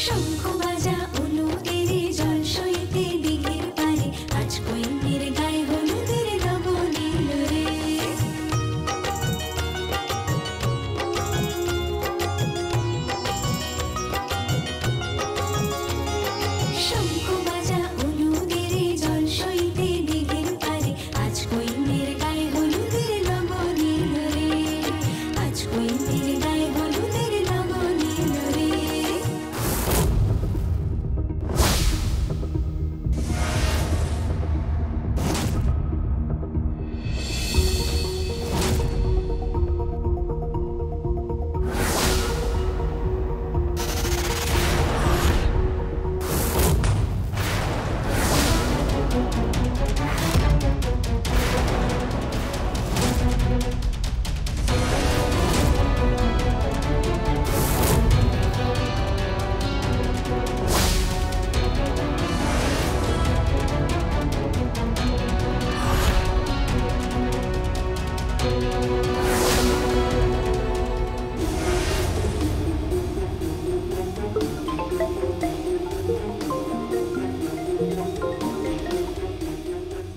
শঙ্খ বাজা অনুদের জল সইতে দিঘির পারে, আজ কৈন্যের গায়ে হলুদের লবণীল রে। শঙ্খ বাজা অনুদের জল সইতে দিঘির পারে, আজ কৈন্যের গায়ে হলুদের লবণীল রে, আজ কৈন্যের গায়ে হলুদের লবণীল রে।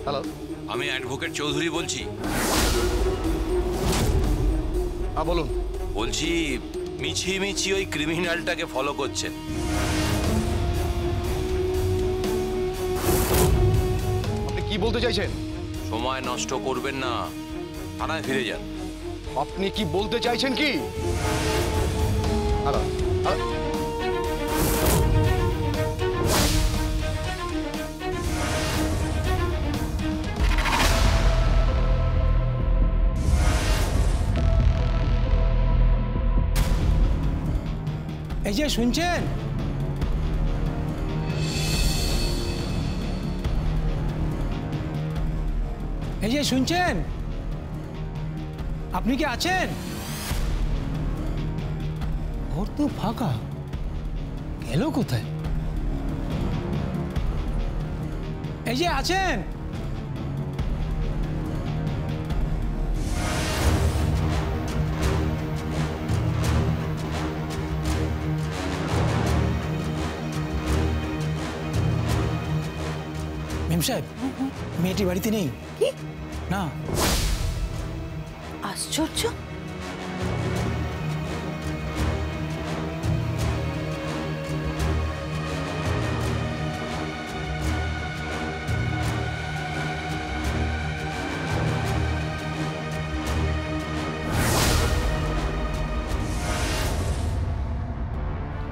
হ্যালো, আমি অ্যাডভোকেট চৌধুরী বলছি। হ্যাঁ বলুন। বলছি মিছি ওই ক্রিমিনালটাকে ফলো করছেন। আপনি কি বলতে চাইছেন? সময় নষ্ট করবেন না, থানায় ফিরে যান। আপনি কি বলতে চাইছেন কি? Hello, hello. এই যে শুনছেন, এই যে শুনছেন, আপনি কি আছেন? ঘর তো ফাঁকা, গেল কোথায়? এই যে আছেন? মেম সাহেব, মেয়েটি বাড়িতে নেই। কি? না। আশ্চর্য।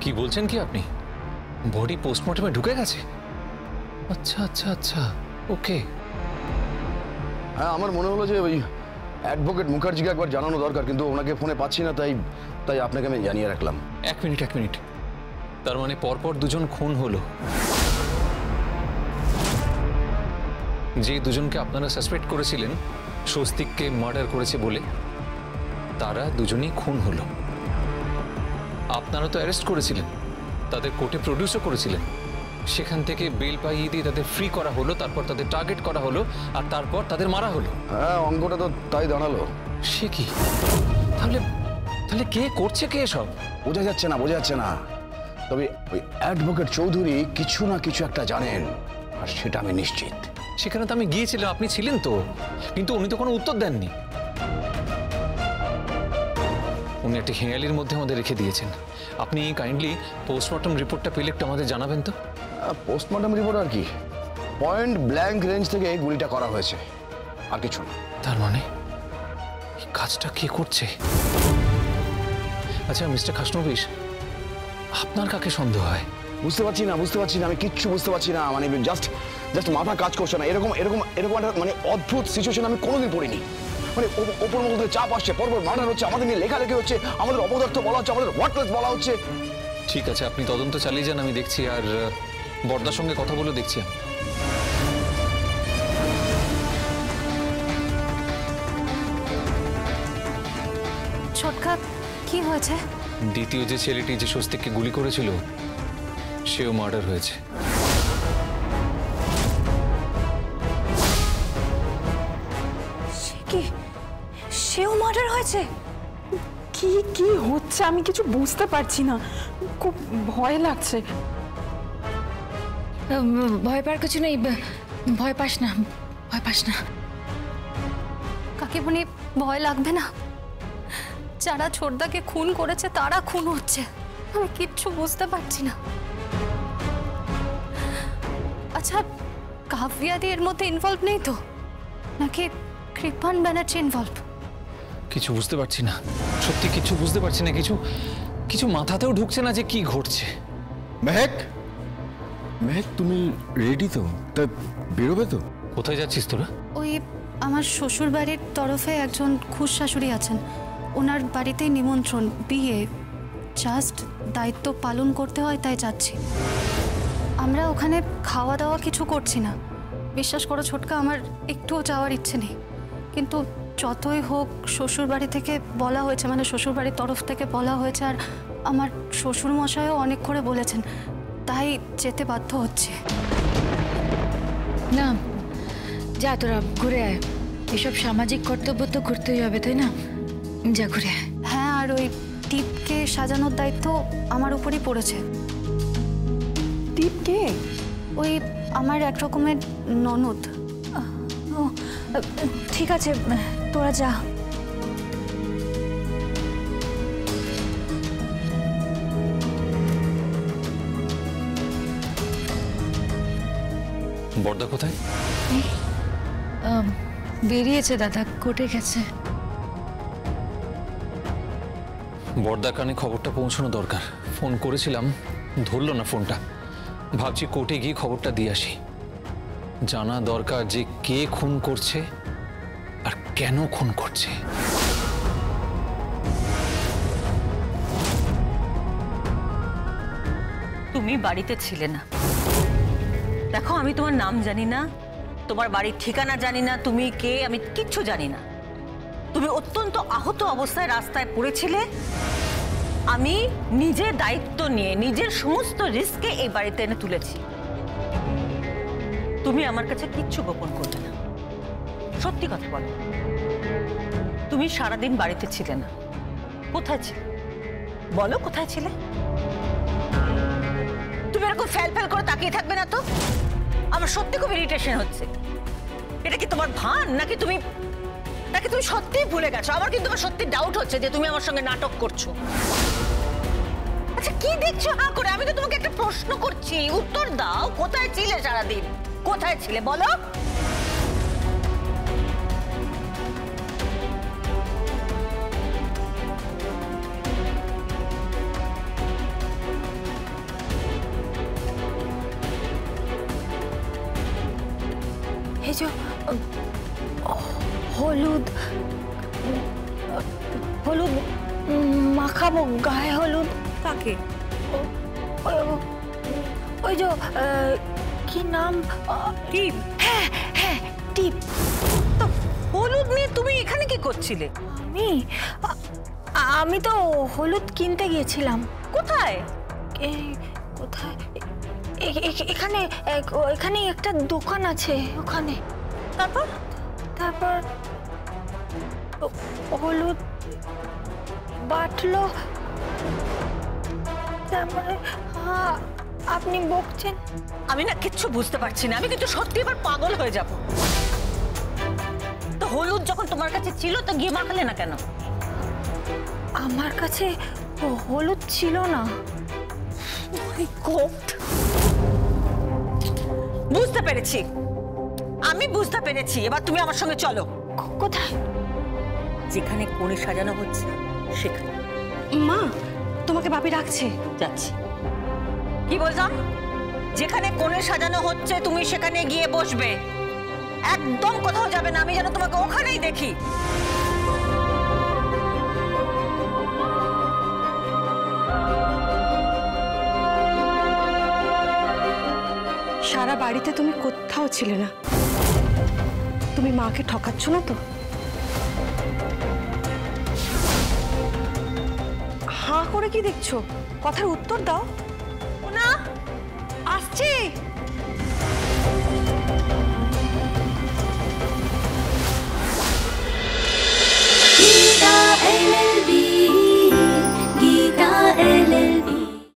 কি বলছেন কি আপনি? বডি পোস্টমর্টমে ঢুকে গেছে? আচ্ছা আচ্ছা আচ্ছা, ওকে। হ্যাঁ, আমার মনে হলো যে ওই অ্যাডভোকেট মুখার্জিকে একবার জানানো দরকার, কিন্তু ওনাকে ফোনে পাচ্ছি না, তাই আপনাকে আমি জানিয়ে রাখলাম। এক মিনিট। তার মানে পরপর দুজন খুন হলো। যে দুজনকে আপনারা সাসপেক্ট করেছিলেন স্বস্তিককে মার্ডার করেছে বলে, তারা দুজনই খুন হলো। আপনারা তো অ্যারেস্ট করেছিলেন, তাদের কোর্টে প্রডিউসও করেছিলেন, সেখান থেকে বেল পাইয়ে দিয়ে তাদের ফ্রি করা হলো, তারপর তাদের টার্গেট করা হলো, আর তারপর তাদের মারা হলো। হ্যাঁ, অঙ্কটা তো তাই দাঁড়ালো। সে কি? তাহলে কে করছে, কে সব? বোঝা যাচ্ছে না, তবে ওই অ্যাডভোকেট চৌধুরী কিছু না কিছু একটা জানেন, আর সেটা আমি নিশ্চিত। সেখানে তো আমি গিয়েছিলাম, আপনি ছিলেন তো, কিন্তু উনি তো কোনো উত্তর দেননি। উনি একটা হেঁয়ালির মধ্যে আমাদের রেখে দিয়েছেন। আপনি কাইন্ডলি পোস্টমর্টম রিপোর্টটা পেলে একটু আমাদের জানাবেন তো। পোস্টমর্টম রিপোর্ট আর কি, পয়েন্ট ব্ল্যাঙ্ক রেঞ্জ থেকে গুলিটা করা হয়েছে, আর কিছু না। তার মানে এই কাজটা কে করছে? আচ্ছা মিস্টার খাসনবিশ, আপনার কাকে সন্দেহ হয়? বুঝতে পারছি না, আমি কিচ্ছু বুঝতে পারছি না। মানে জাস্ট মাথা কাজ করছে না। এরকম একটা মানে অদ্ভুত সিচুয়েশন আমি কোনোদিন পড়িনি। মানে ওপর মধ্যে চাপ আসছে, পরপর মার্ডার হচ্ছে, আমাদের নিয়ে লেখালেখি হচ্ছে, আমাদের অপদার্থ বলা হচ্ছে, আমাদের ওয়ার্টলেস বলা হচ্ছে। ঠিক আছে, আপনি তদন্ত চালিয়ে যান, আমি দেখছি। আর বর্দার সঙ্গে কথা বলে দেখছি আমি। ছোটকা, কি হয়েছে? দ্বিতীয় যে ছেলেটি যে স্বস্তিককে গুলি করেছিল, সেও মার্ডার হয়েছে। সেও মার্ডার হয়েছে? কি কি হচ্ছে আমি কিছু বুঝতে পারছি না। খুব ভয় লাগছে। ভয় পাওয়ার কিছু নেই, ভয় পাস না, ভয় পাস না। কাকিমণি ভয় লাগবে না, যারা ছোটদাকে খুন করেছে তারা খুন হচ্ছে, আমি কিচ্ছু বুঝতে পারছি না। আচ্ছা কাব্যাদি এর মধ্যে ইনভলভ নেই তো, নাকি কৃপান ব্যানার্জি ইনভলভ? কিছু বুঝতে পারছি না, সত্যি কিছু বুঝতে পারছি না, কিছু কিছু মাথাতেও ঢুকছে না যে কি ঘটছে। মেহেক, মেহেক তুমি রেডি তো? তা বেরোবে তো? কোথায় যাচ্ছিস তোরা? ওই আমার শ্বশুর বাড়ির তরফে একজন খুশ শাশুড়ি আছেন, ওনার বাড়িতেই নিমন্ত্রণ, বিয়ে, জাস্ট দায়িত্ব পালন করতে হয় তাই যাচ্ছি। আমরা ওখানে খাওয়া দাওয়া কিছু করছি না, বিশ্বাস করো ছোটকা, আমার একটুও যাওয়ার ইচ্ছে নেই, কিন্তু যতই হোক শ্বশুর বাড়ি থেকে বলা হয়েছে, মানে শ্বশুর বাড়ির তরফ থেকে বলা হয়েছে, আর আমার শ্বশুরমশাইও অনেক করে বলেছেন, তাই যেতে বাধ্য হচ্ছে। না যা, তোরা ঘুরে আয়, এসব সামাজিক কর্তব্য তো করতেই হবে, তাই না? যা ঘুরে আয়। হ্যাঁ, আর ওই টিপকে সাজানোর দায়িত্ব আমার উপরই পড়েছে। টিপ কে? ওই আমার এক রকমের ননদ। ও ঠিক আছে, তোরা যা। বড়দা কোথায়? বেরিয়েছে দাদা, কোর্টে গেছে। বড়দার কানে খবরটা পৌঁছানো দরকার, ফোন করেছিলাম ধরলো না ফোনটা, ভাবছি কোর্টে গিয়ে খবরটা দিয়ে আসি। জানা দরকার যে কে খুন করছে আর কেন খুন করছে। তুমি বাড়িতে ছিলে না, দেখো আমি তোমার নাম জানি না, তোমার বাড়ির ঠিকানা জানি না, তুমি কে আমি কিচ্ছু জানি না। তুমি অত্যন্ত আহত অবস্থায় রাস্তায় পড়েছিলে, আমি নিজের দায়িত্ব নিয়ে নিজের সমস্ত রিস্কে এই বাড়িতে এনে তুলেছি। তুমি আমার কাছে কিচ্ছু গোপন করবে না, সত্যি কথা বলো। তুমি সারাদিন বাড়িতে ছিলে না, কোথায় ছিলে বলো, কোথায় ছিলে? তুমি এরকম ফেল ফেল করে তাকিয়ে থাকবে না তো, আমার সত্যি খুব ইরিটেশন হচ্ছে। এটা কি তোমার ভান, নাকি তুমি সত্যিই ভুলে গেছো? আমার কিন্তু সত্যি ডাউট হচ্ছে যে তুমি আমার সঙ্গে নাটক করছো। আচ্ছা কি দেখছো হা করে? আমি তো তোমাকে একটা প্রশ্ন করছি, উত্তর দাও। কোথায় ছিলে সারাদিন, কোথায় ছিলে বলো? এই যে হলুদ হলুদ মাখাবো গায়ে, হলুদ। কাকে? ওই যে কি নাম, টিপ? হ্যাঁ হ্যাঁ টিপ। তো হলুদ নিয়ে তুমি এখানে কি করছিলে? আমি তো হলুদ কিনতে গিয়েছিলাম। কোথায়? কোথায়? এখানে এখানে একটা দোকান আছে, ওখানে। তারপর তারপর হলুদ বাটলো, তারপরে আপনি বকছেন। আমি না কিচ্ছু বুঝতে পারছি না, আমি কিন্তু সত্যি এবার পাগল হয়ে যাব। তো হলুদ যখন তোমার কাছে ছিল তো গিয়ে মাখালে না কেন? আমার কাছে হলুদ ছিল না। বুঝতে পেরেছি, আমি বুঝতে পেরেছি। এবার তুমি আমার সঙ্গে চলো। কোথায়? যেখানে কোণে সাজানো হচ্ছে সেখানে। মা, তোমাকে বাপি রাখছে। যাচ্ছি। কি বললাম? যেখানে কোণে সাজানো হচ্ছে তুমি সেখানে গিয়ে বসবে, একদম কোথাও যাবে না। আমি যেন তোমাকে ওখানেই দেখি। সারা বাড়িতে তুমি কোথাও ছিলে না, তুমি মাকে ঠকাচ্ছ না তো? হাঁ করে কি দেখছো? কথার উত্তর দাও। না, আসছি।